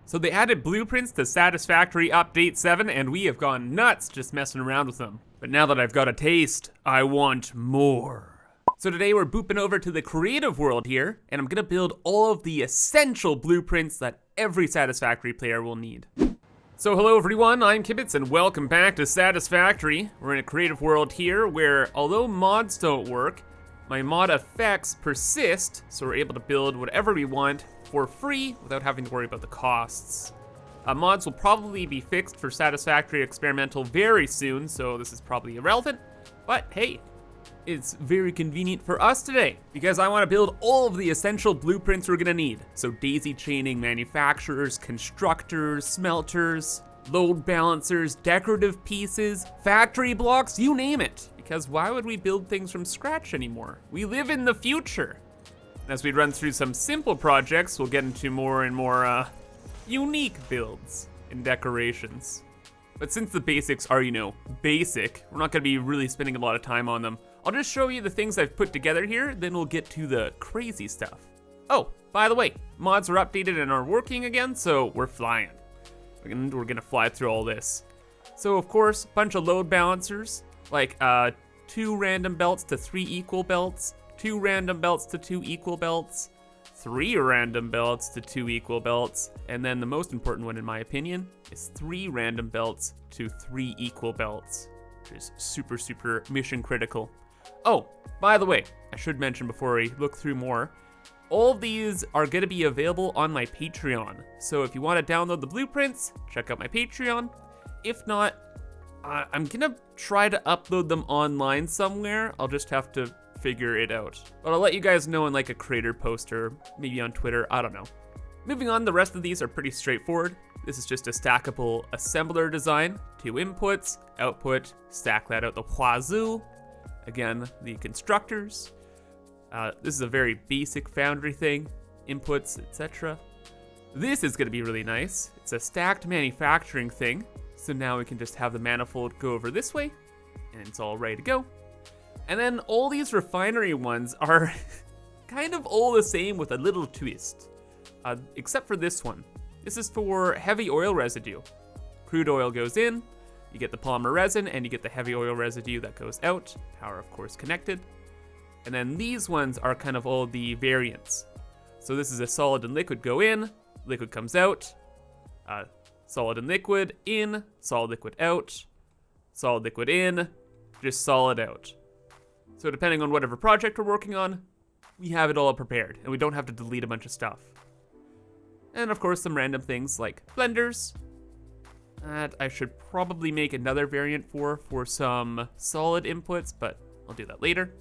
So they added blueprints to Satisfactory Update 7, and we have gone nuts just messing around with them. But now that I've got a taste, I want more. So today we're booping over to the creative world here, and I'm gonna build all of the essential blueprints that every Satisfactory player will need. So hello everyone, I'm ImKibitz and welcome back to Satisfactory. We're in a creative world here where, although mods don't work, my mod effects persist, so we're able to build whatever we want for free without having to worry about the costs. Mods will probably be fixed for Satisfactory Experimental very soon, so this is probably irrelevant, but hey, it's very convenient for us today because I want to build all of the essential blueprints we're gonna need. So daisy chaining manufacturers, constructors, smelters, load balancers, decorative pieces, factory blocks, you name it. Because why would we build things from scratch anymore? We live in the future. As we run through some simple projects, we'll get into more and more unique builds and decorations. But since the basics are, basic, we're not gonna be really spending a lot of time on them. I'll just show you the things I've put together here, then we'll get to the crazy stuff. Oh, by the way, mods are updated and are working again, so we're flying. We're gonna fly through all this. So of course, a bunch of load balancers, like 2 random belts to 3 equal belts, 2 random belts to 2 equal belts, 3 random belts to 2 equal belts, and then the most important one in my opinion is 3 random belts to 3 equal belts, which is super, super mission critical. Oh, by the way, I should mention before we look through more, all of these are gonna be available on my Patreon. So if you wanna download the blueprints, check out my Patreon. If not, I'm gonna try to upload them online somewhere. I'll just have to figure it out. But I'll let you guys know in like a creator post or maybe on Twitter, I don't know. Moving on, the rest of these are pretty straightforward. This is just a stackable assembler design. 2 inputs, output, stack that out the wazoo. Again, the constructors. This is a very basic foundry thing, inputs, etc. This is gonna be really nice. It's a stacked manufacturing thing. So now we can just have the manifold go over this way, and it's all ready to go. And then all these refinery ones are kind of all the same with a little twist, except for this one. This is for heavy oil residue. Crude oil goes in, you get the polymer resin, and you get the heavy oil residue that goes out. Power, of course, connected. And then these ones are kind of all the variants. So this is a solid and liquid go in, liquid comes out, solid and liquid in, solid liquid out, solid liquid in, just solid out. So depending on whatever project we're working on, we have it all prepared and we don't have to delete a bunch of stuff. And of course some random things like blenders, that I should probably make another variant for some solid inputs, but I'll do that later.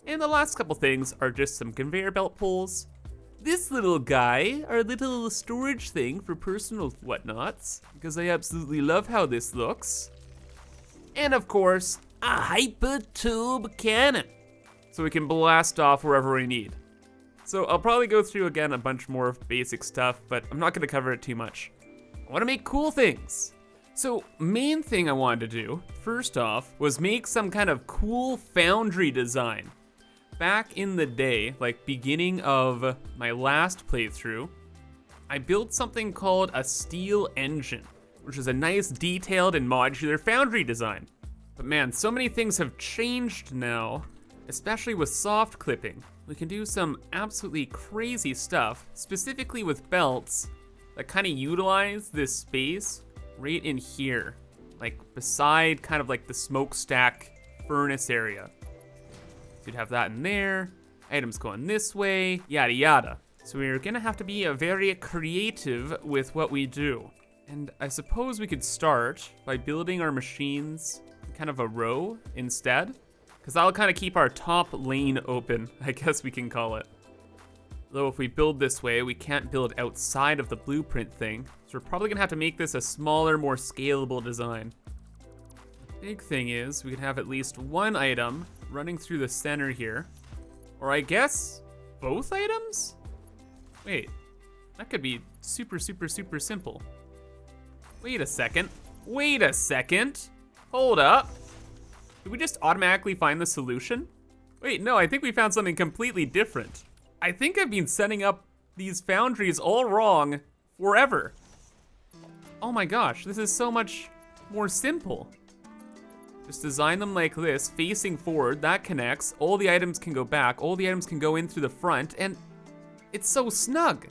And the last couple things are just some conveyor belt pulls. This little guy, our little storage thing for personal whatnots, because I absolutely love how this looks. And of course, a hyper tube cannon, so we can blast off wherever we need. So I'll probably go through again a bunch more of basic stuff, but I'm not gonna cover it too much. I wanna make cool things. So main thing I wanted to do, first off, was make some kind of cool foundry design. Back in the day, like beginning of my last playthrough, I built something called a steel engine, which is a nice detailed and modular foundry design. But man, so many things have changed now, especially with soft clipping. We can do some absolutely crazy stuff, specifically with belts that kind of utilize this space right in here, like beside kind of like the smokestack furnace area. So you'd have that in there, items going this way, yada yada. So we're gonna have to be very creative with what we do. And I suppose we could start by building our machines kind of a row instead, because that'll kind of keep our top lane open, I guess we can call it. Though if we build this way, we can't build outside of the blueprint thing, so we're probably gonna have to make this a smaller, more scalable design. The big thing is we can have at least one item running through the center here, or I guess both items? Wait, that could be super, super, super simple. Wait a second, hold up. Did we just automatically find the solution? Wait, no, I think we found something completely different. I think I've been setting up these foundries all wrong forever. Oh my gosh, this is so much more simple. Just design them like this, facing forward, that connects, all the items can go back, all the items can go in through the front, and it's so snug.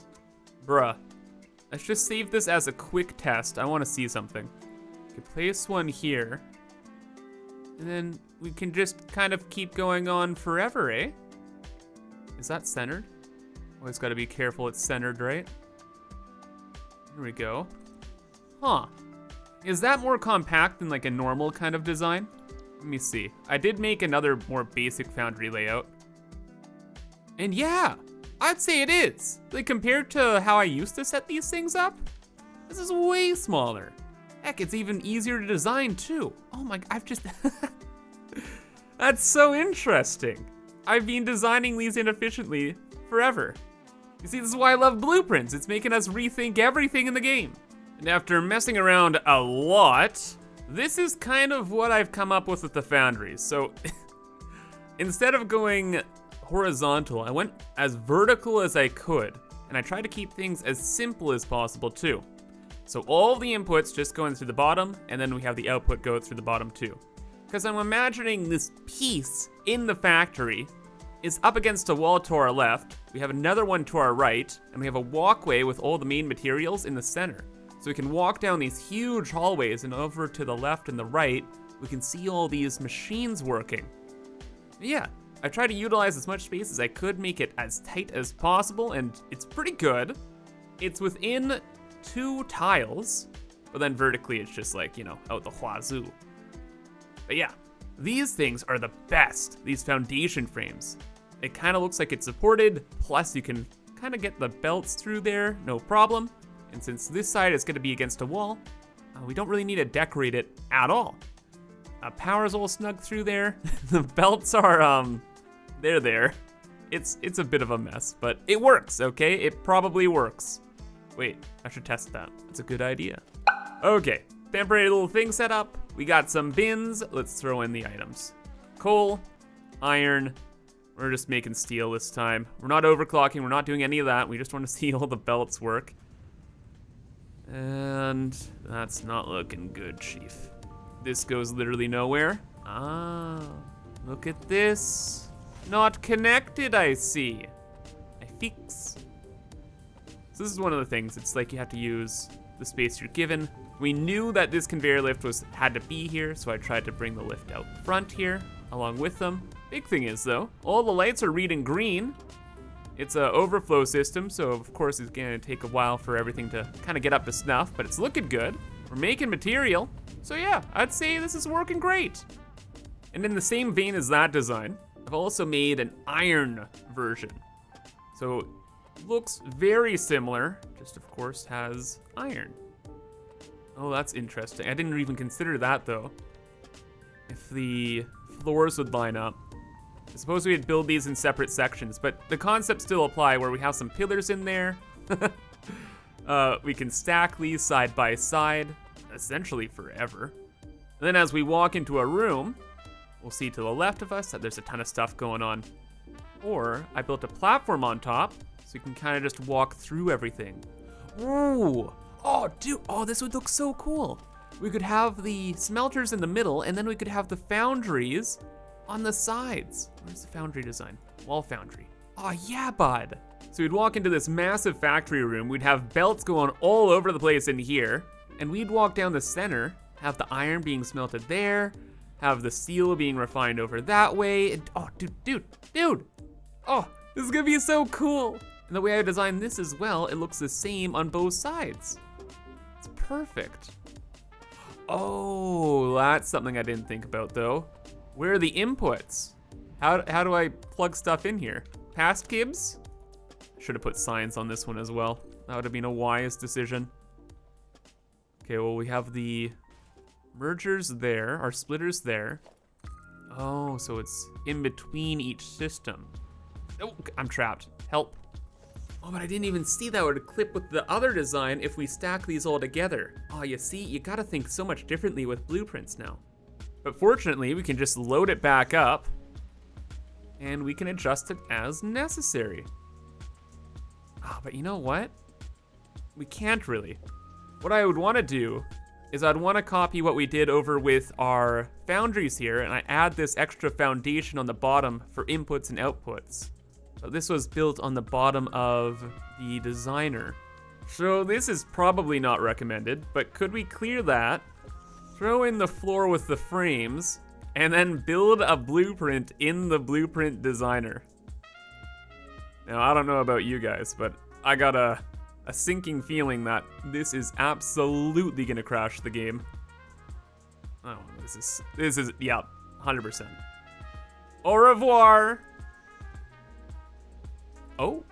Bruh. Let's just save this as a quick test. I wanna see something. Okay, place one here. And then we can just kind of keep going on forever, eh? Is that centered? Always gotta be careful it's centered, right? Here we go. Huh. Is that more compact than like a normal kind of design? Let me see. I did make another more basic foundry layout. And yeah, I'd say it is. Like compared to how I used to set these things up, this is way smaller. Heck, it's even easier to design too. Oh my, I've just, that's so interesting. I've been designing these inefficiently forever. You see, this is why I love blueprints. It's making us rethink everything in the game. And after messing around a lot, this is kind of what I've come up with the foundries. So instead of going horizontal, I went as vertical as I could, and I tried to keep things as simple as possible too. So all the inputs just go in through the bottom, and then we have the output go through the bottom too. Because I'm imagining this piece in the factory is up against a wall to our left, we have another one to our right, and we have a walkway with all the main materials in the center. So we can walk down these huge hallways, and over to the left and the right, we can see all these machines working. Yeah, I tried to utilize as much space as I could, make it as tight as possible, and it's pretty good. It's within 2 tiles, but then vertically it's just like, you know, out the wazoo. But yeah, these things are the best, these foundation frames. It kind of looks like it's supported, plus you can kind of get the belts through there, no problem. And since this side is gonna be against a wall, we don't really need to decorate it at all. Power's all snug through there. The belts are, they're there. It's a bit of a mess, but it works, okay? It probably works. Wait, I should test that. That's a good idea. Okay, temporary little thing set up. We got some bins. Let's throw in the items. Coal, iron. We're just making steel this time. We're not overclocking. We're not doing any of that. We just want to see all the belts work. And that's not looking good, Chief. This goes literally nowhere. Ah, look at this. Not connected, I see. I fix. So this is one of the things. It's like you have to use the space you're given. We knew that this conveyor lift had to be here, so I tried to bring the lift out front here, along with them. Big thing is though, all the lights are reading green. It's an overflow system, so of course it's gonna take a while for everything to kind of get up to snuff, but it's looking good. We're making material. So yeah, I'd say this is working great. And in the same vein as that design, I've also made an iron version. So it looks very similar, just of course has iron. Oh, that's interesting. I didn't even consider that though. If the floors would line up. I suppose we'd build these in separate sections, but the concepts still apply where we have some pillars in there. We can stack these side by side, essentially forever. And then as we walk into a room, we'll see to the left of us that there's a ton of stuff going on. Or I built a platform on top, so you can kind of just walk through everything. Ooh, oh dude, oh this would look so cool. We could have the smelters in the middle, and then we could have the foundries on the sides. Where's the foundry design? Wall foundry. Oh yeah, bud. So we'd walk into this massive factory room, we'd have belts going all over the place in here, and we'd walk down the center, have the iron being smelted there, have the steel being refined over that way, and oh, dude. Oh, this is gonna be so cool. And the way I designed this as well, it looks the same on both sides. It's perfect. Oh, that's something I didn't think about though. Where are the inputs? How do I plug stuff in here? Past Kibs? Should have put signs on this one as well. That would have been a wise decision. Okay, well we have the mergers there, our splitters there. Oh, so it's in between each system. Oh, I'm trapped, help. Oh, but I didn't even see that would clip with the other design if we stack these all together. Oh, you see, you gotta think so much differently with blueprints now. But fortunately, we can just load it back up and we can adjust it as necessary. Oh, but you know what? we can't really. What I would wanna do is I'd wanna copy what we did over with our foundries here, and I add this extra foundation on the bottom for inputs and outputs. But this was built on the bottom of the designer. So this is probably not recommended, but could we clear that, throw in the floor with the frames, and then build a blueprint in the blueprint designer? Now, I don't know about you guys, but I got a sinking feeling that this is absolutely gonna crash the game. Oh, this is, yeah, 100%. Au revoir. Oh,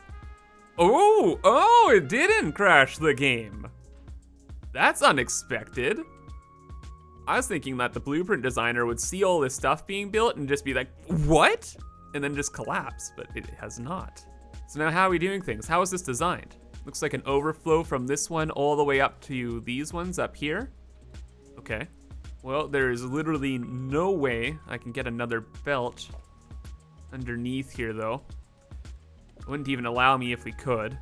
it didn't crash the game. That's unexpected. I was thinking that the blueprint designer would see all this stuff being built and just be like, what? And then just collapse, but it has not. So now how are we doing things? How is this designed? Looks like an overflow from this one all the way up to these ones up here. Okay. Well, there is literally no way I can get another belt underneath here though. It wouldn't even allow me if we could.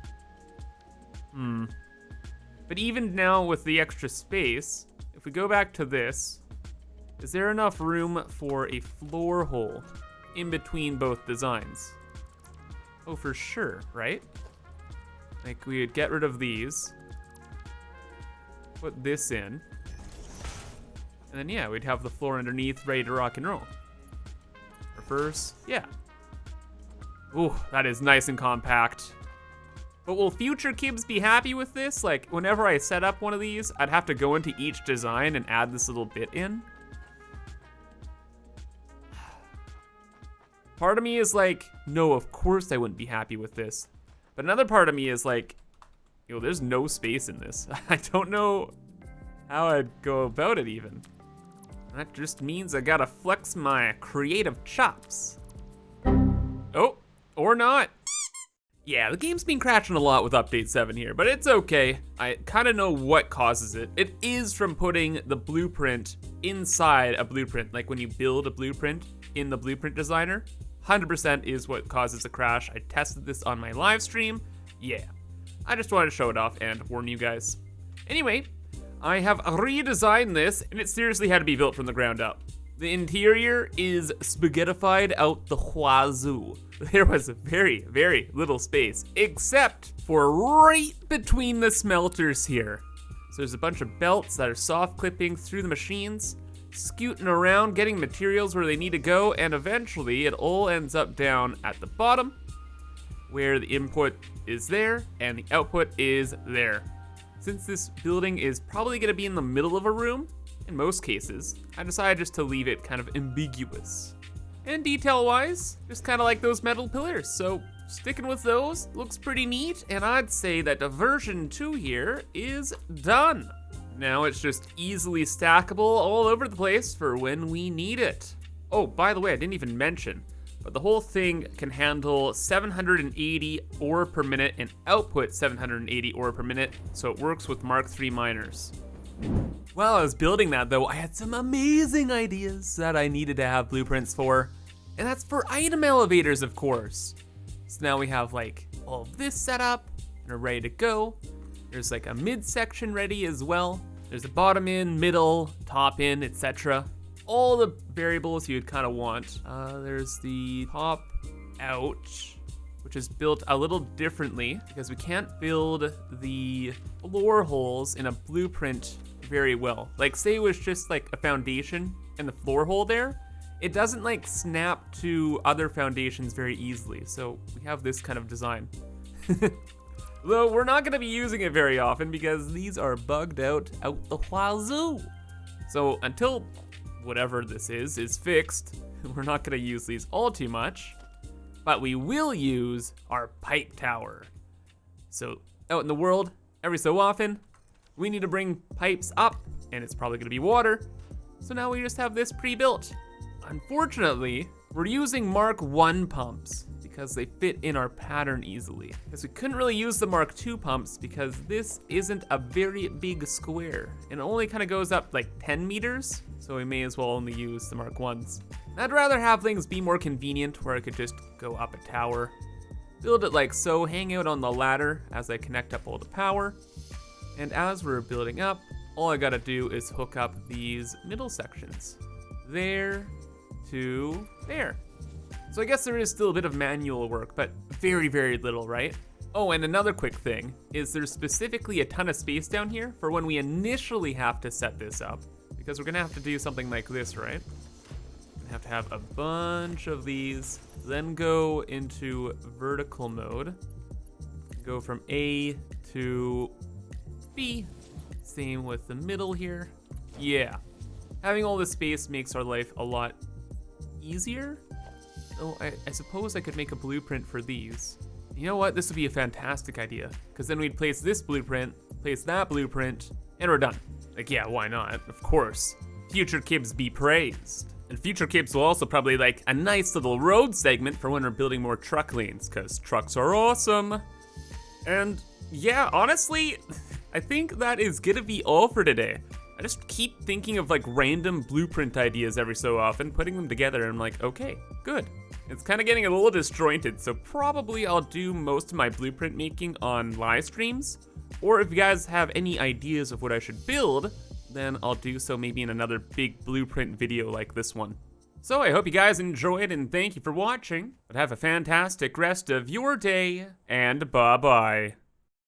But even now with the extra space, if we go back to this, is there enough room for a floor hole in between both designs? Oh, for sure, right? Like we would get rid of these, put this in, and then yeah, we'd have the floor underneath ready to rock and roll. Reverse, yeah. Ooh, that is nice and compact. But will future Kibs be happy with this? Like whenever I set up one of these, I'd have to go into each design and add this little bit in. Part of me is like, no, of course I wouldn't be happy with this. But another part of me is like, yo, there's no space in this. I don't know how I'd go about it even. That just means I gotta flex my creative chops. Oh, or not. Yeah, the game's been crashing a lot with update 7 here, but it's okay. I kinda know what causes it. It is from putting the blueprint inside a blueprint. Like when you build a blueprint in the blueprint designer, 100% is what causes the crash. I tested this on my live stream. Yeah, I just wanted to show it off and warn you guys. Anyway, I have redesigned this and it seriously had to be built from the ground up. The interior is spaghettified out the wazoo. There was very, very little space, except for right between the smelters here. So there's a bunch of belts that are soft clipping through the machines, scooting around, getting materials where they need to go, and eventually it all ends up down at the bottom, where the input is there and the output is there. Since this building is probably gonna be in the middle of a room, in most cases, I decided just to leave it kind of ambiguous. And detail-wise, just kind of like those metal pillars, so sticking with those looks pretty neat, and I'd say that the version 2 here is done. Now it's just easily stackable all over the place for when we need it. Oh, by the way, I didn't even mention, but the whole thing can handle 780 ore per minute and output 780 ore per minute, so it works with Mark III miners. While I was building that though, I had some amazing ideas that I needed to have blueprints for, and that's for item elevators, of course. So now we have like all of this set up and are ready to go. There's like a midsection ready as well. There's a bottom in, middle, top in, etc. All the variables you'd kind of want. There's the top out, which is built a little differently because we can't build the floor holes in a blueprint very well. Like say it was just like a foundation and the floor hole there, it doesn't like snap to other foundations very easily. So we have this kind of design. Though we're not gonna be using it very often because these are bugged out the wazoo. So until whatever this is fixed, we're not gonna use these all too much, but we will use our pipe tower. So out in the world, every so often, we need to bring pipes up and it's probably gonna be water. So now we just have this pre-built. Unfortunately, we're using Mark I pumps because they fit in our pattern easily. Because we couldn't really use the Mark II pumps because this isn't a very big square. It only kind of goes up like 10 meters, so we may as well only use the Mark Is. I'd rather have things be more convenient where I could just go up a tower, build it like so, hang out on the ladder as I connect up all the power, And as we're building up, all I gotta do is hook up these middle sections. There to there. So I guess there is still a bit of manual work, but very, very little, right? Oh, and another quick thing is there's specifically a ton of space down here for when we initially have to set this up, because we're gonna have to do something like this, right? Have to have a bunch of these, then go into vertical mode, go from A to B. Same with the middle here. Yeah, having all this space makes our life a lot easier. So I suppose I could make a blueprint for these. You know what, this would be a fantastic idea, because then we'd place this blueprint, place that blueprint, and we're done. Like, yeah, why not? Of course. Future Kibs be praised. And Future Kibs will also probably like a nice little road segment for when we're building more truck lanes, because trucks are awesome. And yeah, honestly, I think that is gonna be all for today. I just keep thinking of like random blueprint ideas every so often, putting them together, and I'm like, okay, good. It's kind of getting a little disjointed, so probably I'll do most of my blueprint making on live streams, or if you guys have any ideas of what I should build, then I'll do so maybe in another big blueprint video like this one. So I hope you guys enjoyed, and thank you for watching, but have a fantastic rest of your day, and bye-bye.